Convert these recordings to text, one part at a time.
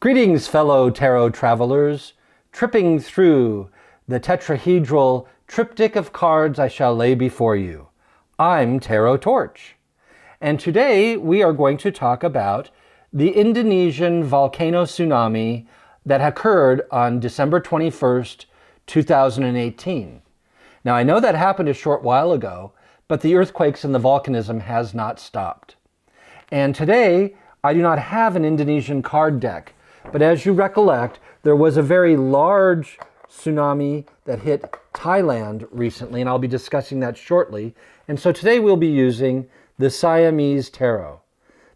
Greetings, fellow tarot travelers, tripping through the tetrahedral triptych of cards I shall lay before you. I'm Tarot Torch, and today we are going to talk about the Indonesian volcano tsunami that occurred on December 21st, 2018. Now, I know that happened a short while ago, but the earthquakes and the volcanism has not stopped. And today, I do not have an Indonesian card deck, but as you recollect, there was a very large tsunami that hit Thailand recently, and I'll be discussing that shortly. And so today we'll be using the Siamese Tarot.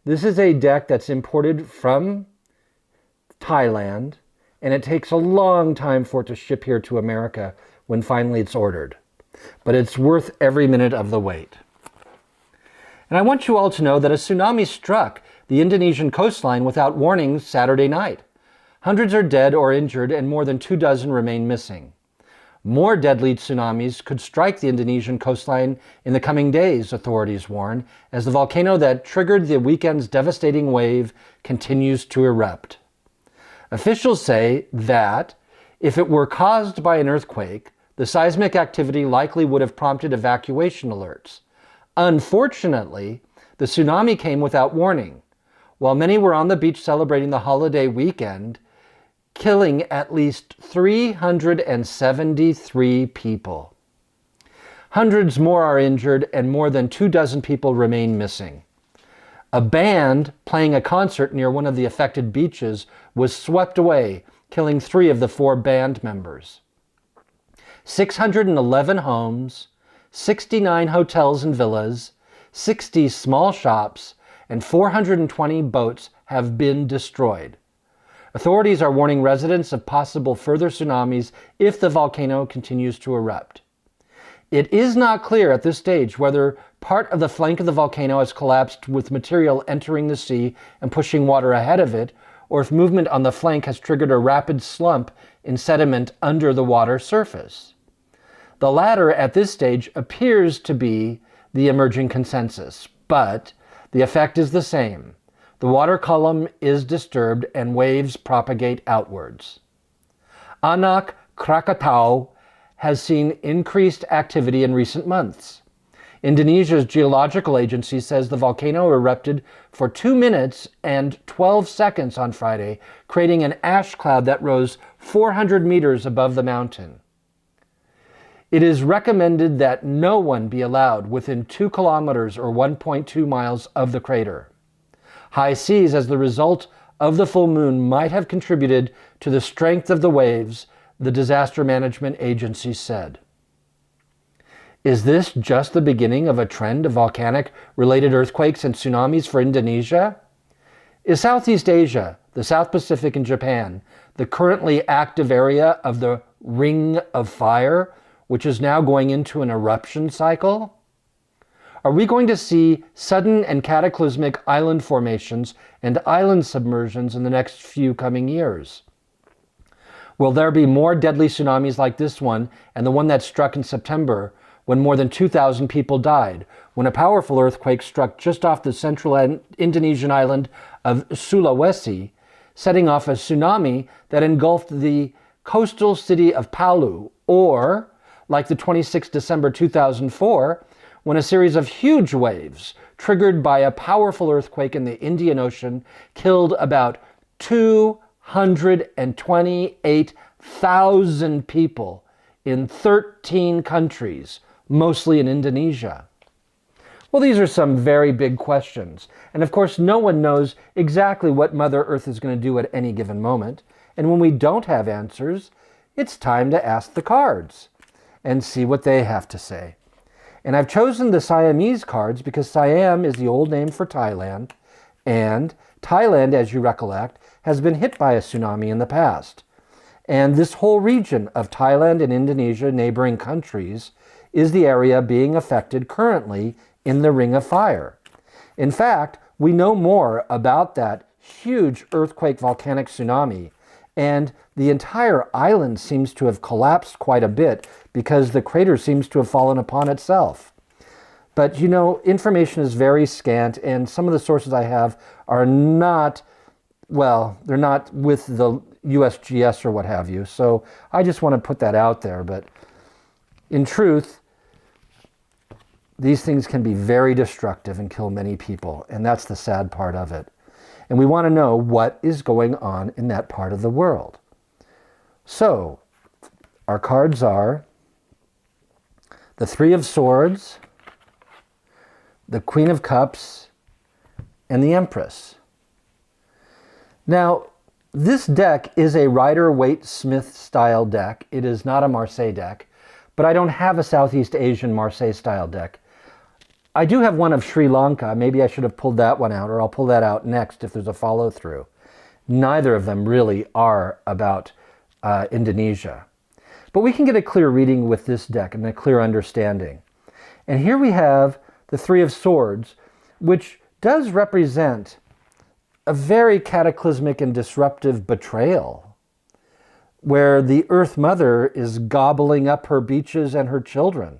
This is a deck that's imported from Thailand, and it takes a long time for it to ship here to America when finally it's ordered. But it's worth every minute of the wait. And I want you all to know that a tsunami struck the Indonesian coastline without warning Saturday night. Hundreds are dead or injured, and more than 24 remain missing. More deadly tsunamis could strike the Indonesian coastline in the coming days, authorities warn, as the volcano that triggered the weekend's devastating wave continues to erupt. Officials say that if it were caused by an earthquake, the seismic activity likely would have prompted evacuation alerts. Unfortunately, the tsunami came without warning, while many were on the beach celebrating the holiday weekend, killing at least 373 people. Hundreds more are injured and more than 24 people remain missing. A band playing a concert near one of the affected beaches was swept away, killing 3 of the 4 band members. 611 homes, 69 hotels and villas, 60 small shops, and 420 boats have been destroyed. Authorities are warning residents of possible further tsunamis if the volcano continues to erupt. It is not clear at this stage whether part of the flank of the volcano has collapsed with material entering the sea and pushing water ahead of it, or if movement on the flank has triggered a rapid slump in sediment under the water surface. The latter at this stage appears to be the emerging consensus, but the effect is the same. The water column is disturbed and waves propagate outwards. Anak Krakatau has seen increased activity in recent months. Indonesia's geological agency says the volcano erupted for 2 minutes and 12 seconds on Friday, creating an ash cloud that rose 400 meters above the mountain. It is recommended that no one be allowed within 2 kilometers or 1.2 miles of the crater. High seas as the result of the full moon might have contributed to the strength of the waves, the disaster management agency said. Is this just the beginning of a trend of volcanic-related earthquakes and tsunamis for Indonesia? Is Southeast Asia, the South Pacific, and Japan the currently active area of the Ring of Fire, which is now going into an eruption cycle? Are we going to see sudden and cataclysmic island formations and island submersions in the next few coming years? Will there be more deadly tsunamis like this one and the one that struck in September when more than 2,000 people died, when a powerful earthquake struck just off the central Indonesian island of Sulawesi, setting off a tsunami that engulfed the coastal city of Palu, or like the 26th December 2004, when a series of huge waves, triggered by a powerful earthquake in the Indian Ocean, killed about 228,000 people in 13 countries, mostly in Indonesia. Well, these are some very big questions. And of course, no one knows exactly what Mother Earth is going to do at any given moment. And when we don't have answers, it's time to ask the cards and see what they have to say. And I've chosen the Siamese cards because Siam is the old name for Thailand, and Thailand, as you recollect, has been hit by a tsunami in the past. And this whole region of Thailand and Indonesia, neighboring countries, is the area being affected currently in the Ring of Fire. In fact, we know more about that huge earthquake volcanic tsunami, and the entire island seems to have collapsed quite a bit because the crater seems to have fallen upon itself. But you know, information is very scant, and some of the sources I have are not well, they're not with the USGS or what have you. So I just want to put that out there. But in truth, these things can be very destructive and kill many people. And that's the sad part of it. And we want to know what is going on in that part of the world. So our cards are the Three of Swords, the Queen of Cups, and the Empress. Now, this deck is a Rider-Waite-Smith style deck. It is not a Marseille deck, but I don't have a Southeast Asian Marseille style deck. I do have one of Sri Lanka. Maybe I should have pulled that one out, or I'll pull that out next if there's a follow-through. Neither of them really are about Indonesia. But we can get a clear reading with this deck and a clear understanding. And here we have the Three of Swords, which does represent a very cataclysmic and disruptive betrayal, where the Earth Mother is gobbling up her beaches and her children.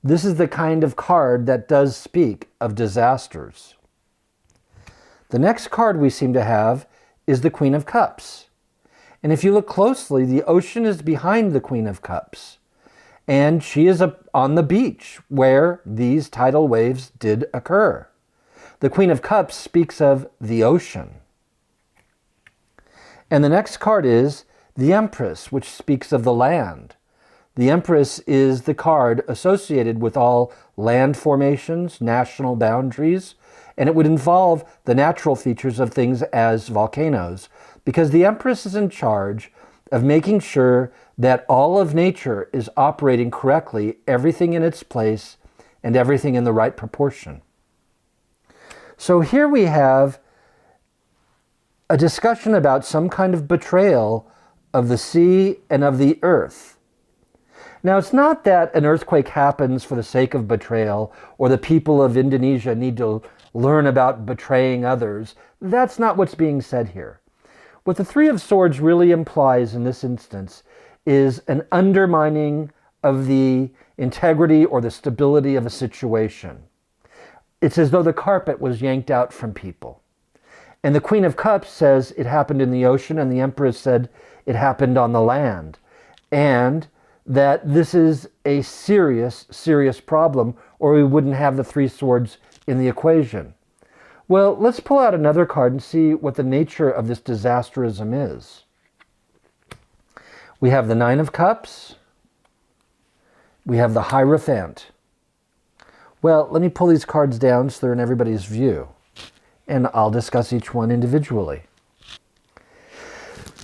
This is the kind of card that does speak of disasters. The next card we seem to have is the Queen of Cups. And if you look closely, the ocean is behind the Queen of Cups. And she is on the beach where these tidal waves did occur. The Queen of Cups speaks of the ocean. And the next card is the Empress, which speaks of the land. The Empress is the card associated with all land formations, national boundaries, and it would involve the natural features of things as volcanoes, because the Empress is in charge of making sure that all of nature is operating correctly, everything in its place, and everything in the right proportion. So here we have a discussion about some kind of betrayal of the sea and of the earth. Now, it's not that an earthquake happens for the sake of betrayal, or the people of Indonesia need to learn about betraying others. That's not what's being said here. What the Three of Swords really implies in this instance is an undermining of the integrity or the stability of a situation. It's as though the carpet was yanked out from people. And the Queen of Cups says it happened in the ocean, and the Empress said it happened on the land. And that this is a serious, serious problem, or we wouldn't have the Three Swords in the equation. Well, let's pull out another card and see what the nature of this disasterism is. We have the Nine of Cups. We have the Hierophant. Well, let me pull these cards down so they're in everybody's view, and I'll discuss each one individually.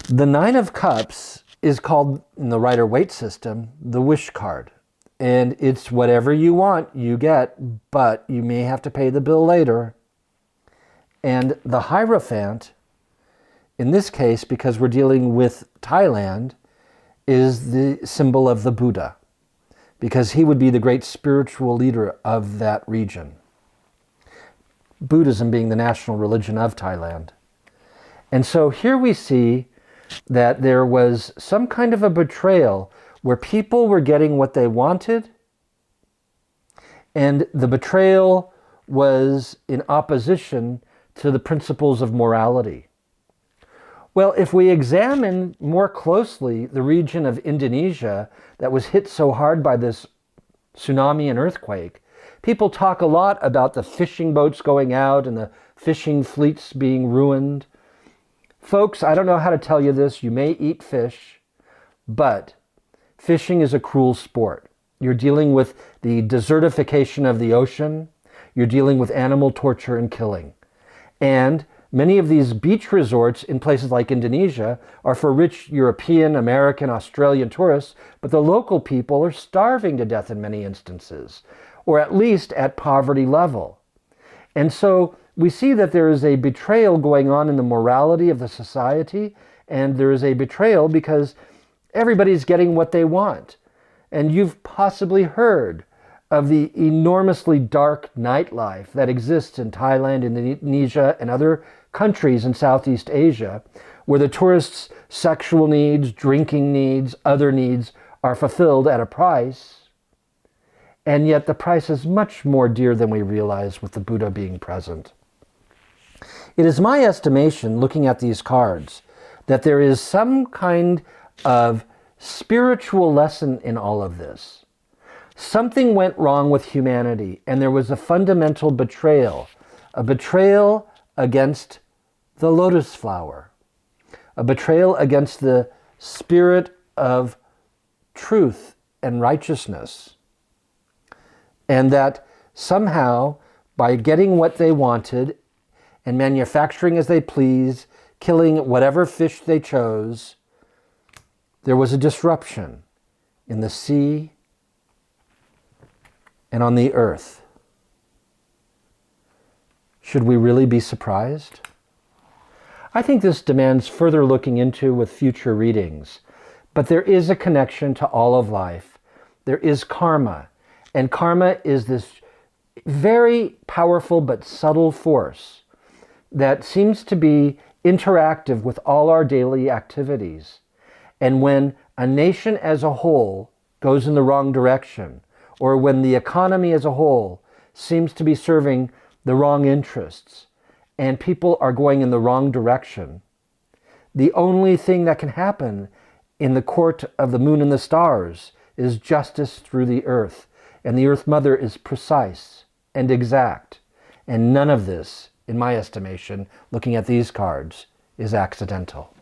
The Nine of Cups is called, in the Rider-Waite system, the wish card. And it's whatever you want, you get, but you may have to pay the bill later. And the Hierophant, in this case, because we're dealing with Thailand, is the symbol of the Buddha, because he would be the great spiritual leader of that region. Buddhism being the national religion of Thailand. And so here we see that there was some kind of a betrayal where people were getting what they wanted, and the betrayal was in opposition to the principles of morality. Well, if we examine more closely the region of Indonesia that was hit so hard by this tsunami and earthquake, people talk a lot about the fishing boats going out and the fishing fleets being ruined. Folks, I don't know how to tell you this. You may eat fish, but fishing is a cruel sport. You're dealing with the desertification of the ocean. You're dealing with animal torture and killing. And many of these beach resorts in places like Indonesia are for rich European, American, Australian tourists, but the local people are starving to death in many instances, or at least at poverty level. And so we see that there is a betrayal going on in the morality of the society, and there is a betrayal because everybody's getting what they want. And you've possibly heard of the enormously dark nightlife that exists in Thailand, Indonesia, and other countries in Southeast Asia, where the tourists' sexual needs, drinking needs, other needs are fulfilled at a price. And yet the price is much more dear than we realize with the Buddha being present. It is my estimation, looking at these cards, that there is some kind of spiritual lesson in all of this. Something went wrong with humanity, and there was a fundamental betrayal. A betrayal against the lotus flower. A betrayal against the spirit of truth and righteousness. And that somehow, by getting what they wanted and manufacturing as they please, killing whatever fish they chose, there was a disruption in the sea and on the earth. Should we really be surprised? I think this demands further looking into with future readings, but there is a connection to all of life. There is karma, and karma is this very powerful but subtle force that seems to be interactive with all our daily activities. And when a nation as a whole goes in the wrong direction, or when the economy as a whole seems to be serving the wrong interests, and people are going in the wrong direction, the only thing that can happen in the court of the moon and the stars is justice through the earth. And the Earth Mother is precise and exact. And none of this, in my estimation, looking at these cards, is accidental.